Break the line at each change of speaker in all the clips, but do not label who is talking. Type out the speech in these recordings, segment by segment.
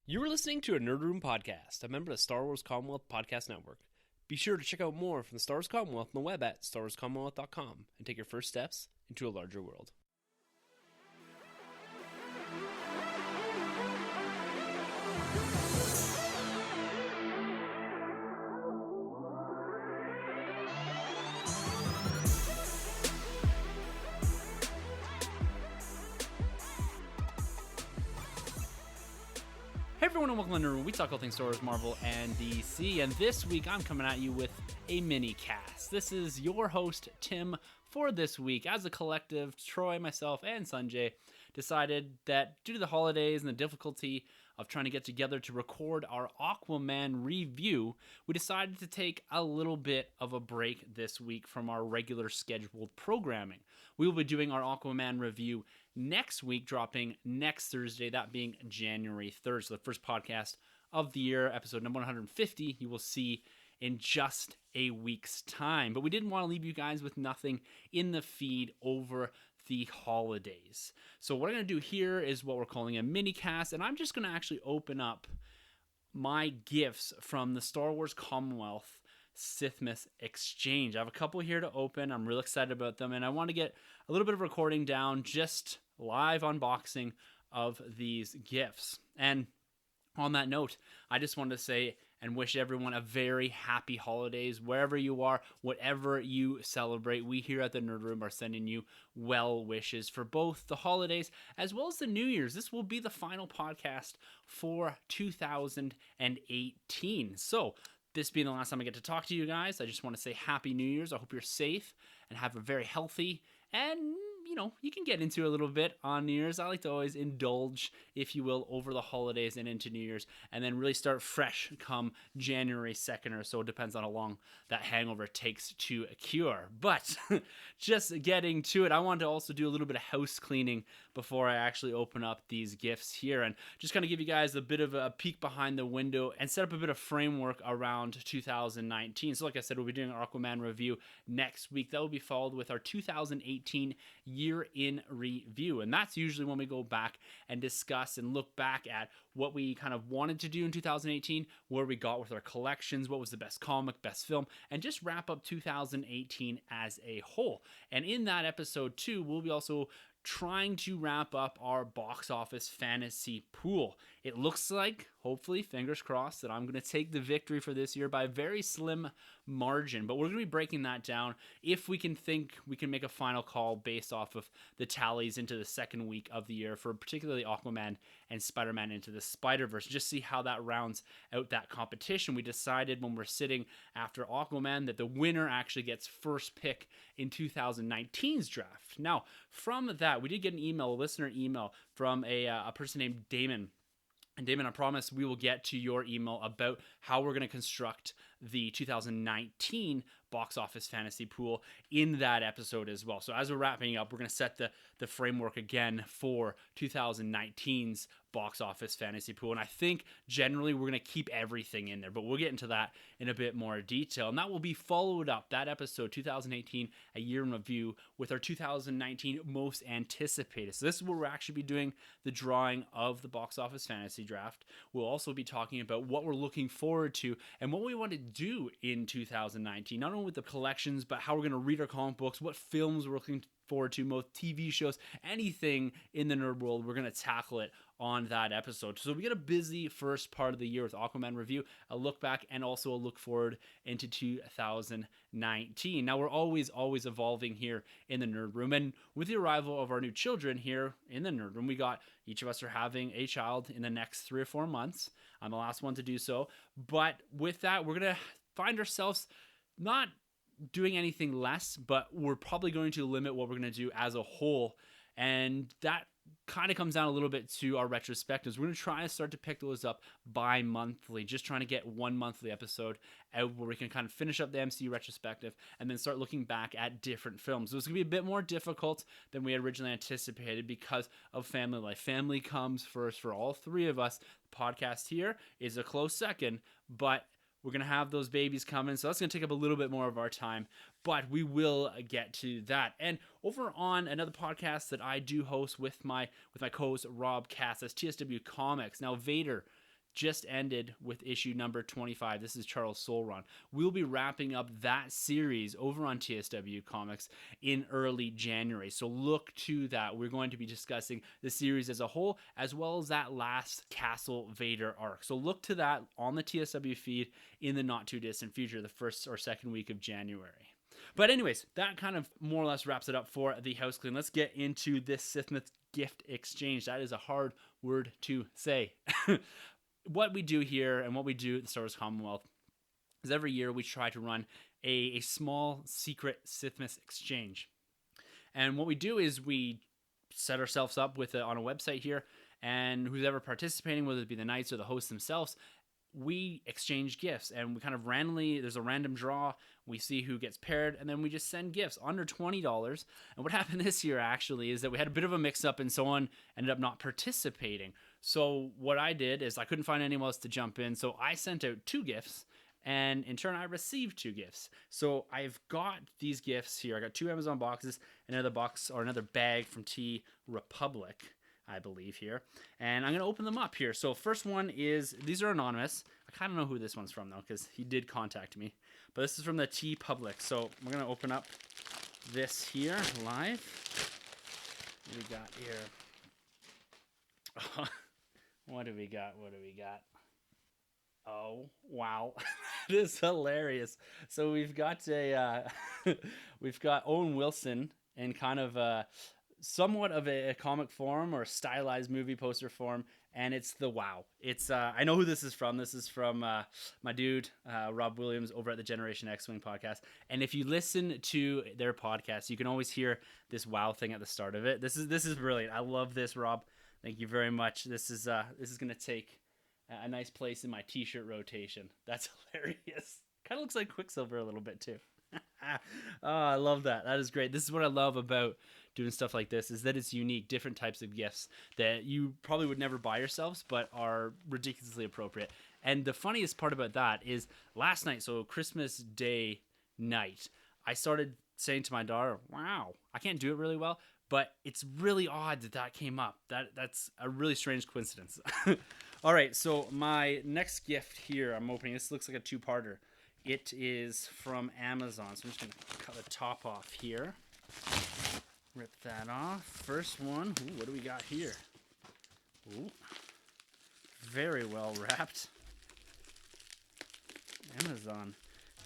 You were listening to a Nerd Room podcast, a member of the Star Wars Commonwealth Podcast Network. Be sure to check out more from the Star Wars Commonwealth on the web at starwarscommonwealth.com and take your first steps into a larger world. Hey everyone, and welcome to Nerd Room. We talk all things Star Wars, Marvel, and DC. And this week, I'm coming at you with a mini cast. This is your host, Tim, for this week. As a collective, Troy, myself, and Sanjay decided that due to the holidays and the difficulty of trying to get together to record our Aquaman review, we decided to take a little bit of a break this week from our regular scheduled programming. We will be doing our Aquaman review next week, dropping next Thursday, that being January 3rd. So the first podcast of the year, episode number 150, you will see in just a week's time. But we didn't want to leave you guys with nothing in the feed over the holidays. So what I'm going to do here is what we're calling a mini cast, and I'm just going to actually open up my gifts from the Star Wars Commonwealth Sithmas exchange. I have a couple here to open. I'm real excited about them, and I want to get a little bit of recording down, just live unboxing of these gifts. And on that note, I just wanted to say and wish everyone a very happy holidays wherever you are, whatever you celebrate. We here at the Nerd Room are sending you well wishes for both the holidays as well as the New Year's. This will be the final podcast for 2018. So, this being the last time I get to talk to you guys, I just want to say Happy New Year's. I hope you're safe and have a very healthy and, you can get into a little bit on New Year's. I like to always indulge, if you will, over the holidays and into New Year's, and then really start fresh come January 2nd or so. It depends on how long that hangover takes to cure. But just getting to it, I wanted to also do a little bit of house cleaning before I actually open up these gifts here, and just kind of give you guys a bit of a peek behind the window and set up a bit of framework around 2019. So like I said, we'll be doing our Aquaman review next week. That will be followed with our 2018 year in review, and that's usually when we go back and discuss and look back at what we kind of wanted to do in 2018, where we got with our collections, what was the best comic, best film, and just wrap up 2018 as a whole. And in that episode too, we'll be also trying to wrap up our box office fantasy pool. It looks like, hopefully, fingers crossed, that I'm going to take the victory for this year by a very slim margin, but we're going to be breaking that down if we can think we can make a final call based off of the tallies into the second week of the year for particularly Aquaman and Spider-Man Into the Spider-Verse. Just see how that rounds out that competition. We decided when we're sitting after Aquaman that the winner actually gets first pick in 2019's draft. Now, from that, we did get an email, a listener email from a person named Damon. And Damon, I promise we will get to your email about how we're going to construct the 2019 box office fantasy pool in that episode as well. So as we're wrapping up, we're going to set the framework again for 2019's box office fantasy pool. And I think generally we're going to keep everything in there, but we'll get into that in a bit more detail. And that will be followed up, that episode 2018, a year in review, with our 2019 most anticipated. So this is where we'll actually be doing the drawing of the box office fantasy draft. We'll also be talking about what we're looking forward to and what we want to do in 2019, not only with the collections, but how we're going to read our comic books, what films we're looking forward to, most TV shows, anything in the nerd world, we're going to tackle it on that episode. So we get a busy first part of the year with Aquaman review, a look back, and also a look forward into 2019. Now, we're always evolving here in the Nerd Room, and with the arrival of our new children here in the Nerd Room, each of us are having a child in the next 3 or 4 months. I'm the last one to do so, but with that, we're going to find ourselves not doing anything less, but we're probably going to limit what we're going to do as a whole, and that kind of comes down a little bit to our retrospectives. We're going to try to start to pick those up bi-monthly, just trying to get one monthly episode out where we can kind of finish up the MCU retrospective and then start looking back at different films. So it's going to be a bit more difficult than we originally anticipated because of family life. Family comes first for all three of us. The podcast here is a close second, but we're going to have those babies coming, so that's going to take up a little bit more of our time, but we will get to that. And over on another podcast that I do host with my co-host Rob Cass, that's TSW Comics. Now, Vader, just ended with issue number 25. This is Charles Soule. We'll be wrapping up that series over on TSW Comics in early January. So look to that. We're going to be discussing the series as a whole, as well as that last Castle Vader arc. So look to that on the TSW feed in the not too distant future, the first or second week of January. But anyways, that kind of more or less wraps it up for the house clean. Let's get into this Sithmas gift exchange. That is a hard word to say. What we do here and what we do at the Star Wars Commonwealth is every year we try to run a small secret Sithmas exchange. And what we do is we set ourselves up with on a website here, and who's ever participating, whether it be the knights or the hosts themselves, we exchange gifts, and we kind of randomly, there's a random draw, we see who gets paired, and then we just send gifts under $20. And what happened this year actually is that we had a bit of a mix-up, and someone ended up not participating. So what I did is I couldn't find anyone else to jump in, so I sent out 2 gifts, and in turn I received 2 gifts. So I've got these gifts here. I got 2 Amazon boxes, another box or another bag from T Republic, I believe here, and I'm gonna open them up here. So first one is, these are anonymous. I kind of know who this one's from though, because he did contact me, but this is from the T Public. So we're gonna open up this here live. What do we got here? What do we got? Oh wow. It is hilarious. So we've got a we've got Owen Wilson in kind of somewhat of a comic form or a stylized movie poster form, and it's the WoW. It's I know who this is from. This is from my dude Rob Williams over at the Generation X-Wing podcast. And if you listen to their podcast, you can always hear this WoW thing at the start of it. This is brilliant. I love this, Rob. Thank you very much. This is gonna take a nice place in my t-shirt rotation. That's hilarious. Kind of looks like Quicksilver a little bit too. Oh, I love that. That is great. This is what I love about doing stuff like this, is that it's unique, different types of gifts that you probably would never buy yourselves, but are ridiculously appropriate. And the funniest part about that is last night, so Christmas Day night, I started saying to my daughter, wow, I can't do it really well, but it's really odd that came up. That's a really strange coincidence. All right, so my next gift here I'm opening, this looks like a 2-parter. It is from Amazon, so I'm just going to cut the top off here. Rip that off. First one, ooh, what do we got here? Ooh, very well wrapped. Amazon.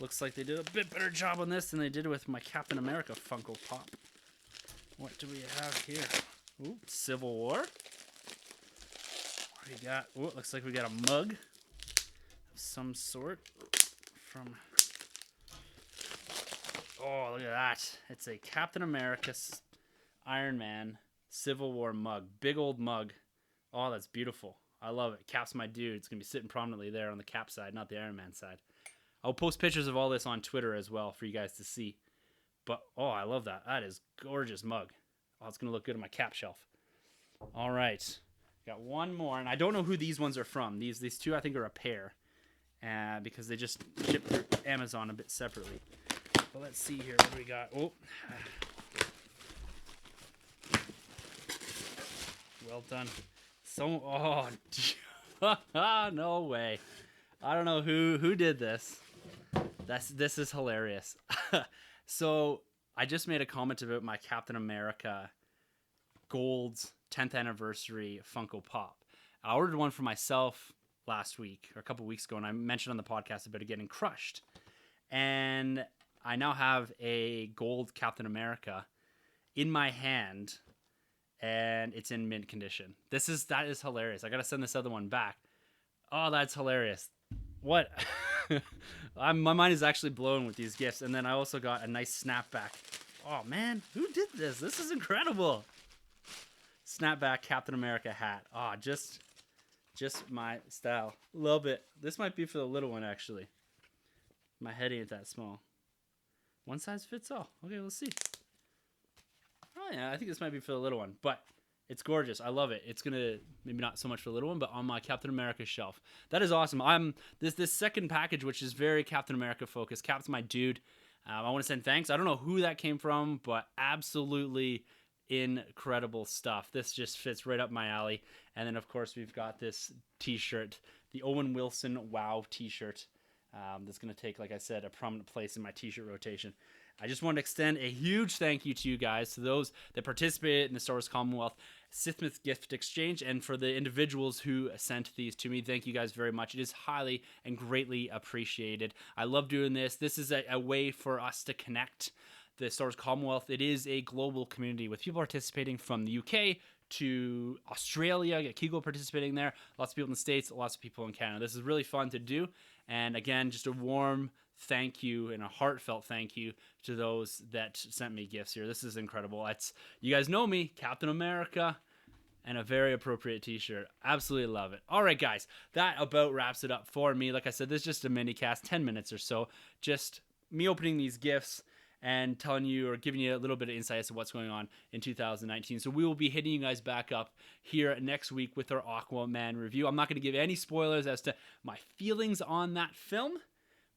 Looks like they did a bit better job on this than they did with my Captain America Funko Pop. What do we have here? Ooh, Civil War. What do we got? Ooh, it looks like we got a mug of some sort from... Oh, look at that. It's a Captain America Iron Man Civil War mug. Big old mug. Oh, that's beautiful. I love it. Cap's my dude. It's going to be sitting prominently there on the Cap side, not the Iron Man side. I'll post pictures of all this on Twitter as well for you guys to see. But, oh, I love that. That is gorgeous mug. Oh, it's going to look good on my Cap shelf. All right. Got one more, and I don't know who these ones are from. These 2, I think, are a pair because they just shipped through Amazon a bit separately. But let's see here. What do we got? Oh. Well done. So, oh, no way. I don't know who did this. This is hilarious. So I just made a comment about my Captain America Gold's 10th anniversary Funko Pop. I ordered one for myself last week or a couple weeks ago, and I mentioned on the podcast about it getting crushed. And I now have a gold Captain America in my hand, and it's in mint condition. That is hilarious. I gotta send this other one back. Oh, that's hilarious. What? My mind is actually blown with these gifts. And then I also got a nice snapback. Oh man, who did this? This is incredible. Snapback Captain America hat. Oh, just my style. Love it. This might be for the little one actually. My head ain't that small. One size fits all. Okay, let's see. Oh yeah, I think this might be for the little one, but it's gorgeous. I love it. It's gonna, maybe not so much for the little one, but on my Captain America shelf. That is awesome. This second package, which is very Captain America focused. Cap's my dude. I want to send thanks. I don't know who that came from, but absolutely incredible stuff. This just fits right up my alley. And then of course we've got this t-shirt the Owen Wilson WoW t-shirt. That's going to take, like I said, a prominent place in my t-shirt rotation. I just want to extend a huge thank you to you guys, to those that participated in the Star Wars Commonwealth Sithmas gift exchange, and for the individuals who sent these to me. Thank you guys very much. It is highly and greatly appreciated. I love doing this. This is a way for us to connect the Star Wars Commonwealth. It is a global community with people participating from the UK to Australia. Get Kegel participating there. Lots of people in the States, lots of people in Canada. This is really fun to do. And again, just a warm thank you and a heartfelt thank you to those that sent me gifts here. This is incredible. You guys know me, Captain America, and a very appropriate t-shirt. Absolutely love it. All right, guys, that about wraps it up for me. Like I said, this is just a mini cast, 10 minutes or so. Just me opening these gifts and telling you or giving you a little bit of insight as to what's going on in 2019. So we will be hitting you guys back up here next week with our Aquaman review. I'm not going to give any spoilers as to my feelings on that film,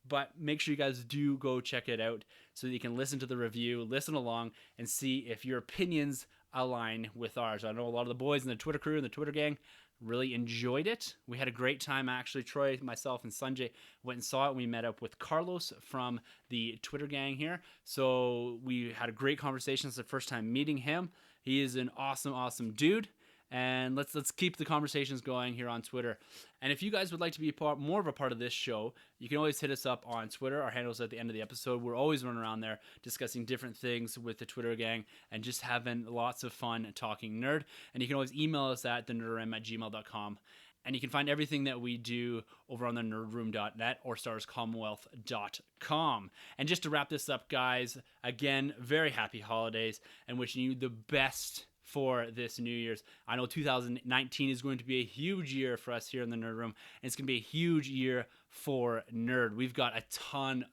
but make sure you guys do go check it out so that you can listen to the review, listen along, and see if your opinions align with ours. I know a lot of the boys in the Twitter crew and the Twitter gang really enjoyed it. We had a great time, actually. Troy, myself, and Sanjay went and saw it. We met up with Carlos from the Twitter gang here. So we had a great conversation. It's the first time meeting him. He is an awesome, awesome dude. And let's keep the conversations going here on Twitter. And if you guys would like to be more of a part of this show, you can always hit us up on Twitter. Our handle's at the end of the episode. We're always running around there discussing different things with the Twitter gang and just having lots of fun talking nerd. And you can always email us at thenerdroom@gmail.com. And you can find everything that we do over on the nerdroom.net or starscommonwealth.com. And just to wrap this up, guys, again, very happy holidays and wishing you the best for this New Year's. I know 2019 is going to be a huge year for us here in the Nerd Room, and it's going to be a huge year for Nerd. We've got a ton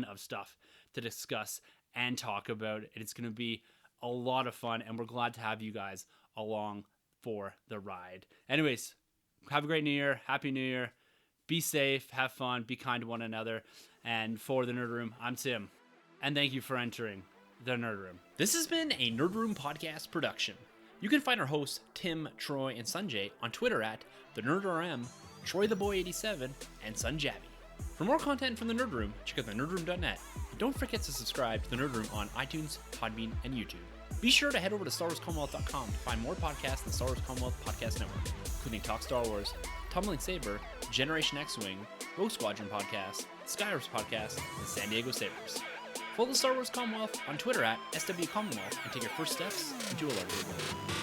of stuff to discuss and talk about, and it's going to be a lot of fun, and we're glad to have you guys along for the ride. Anyways, have a great New Year. Happy New Year. Be safe, have fun, be kind to one another. And for the Nerd Room, I'm Tim, and thank you for entering the Nerd Room. This has been a Nerd Room podcast production. You can find our hosts Tim, Troy, and Sanjay on Twitter at TheNerdRM, TroyTheBoy87, and Sunjabby. For more content from the Nerd Room, check out thenerdroom.net. Don't forget to subscribe to the Nerd Room on iTunes, Podbean, and YouTube. Be sure to head over to StarWarsCommonwealth.com to find more podcasts on the Star Wars Commonwealth Podcast Network, including Talk Star Wars, Tumbling Saber, Generation X-Wing, Rogue Squadron Podcast, Skyrims Podcast, and San Diego Sabers. Follow the Star Wars Commonwealth on Twitter at SW Commonwealth and take your first steps into a larger world.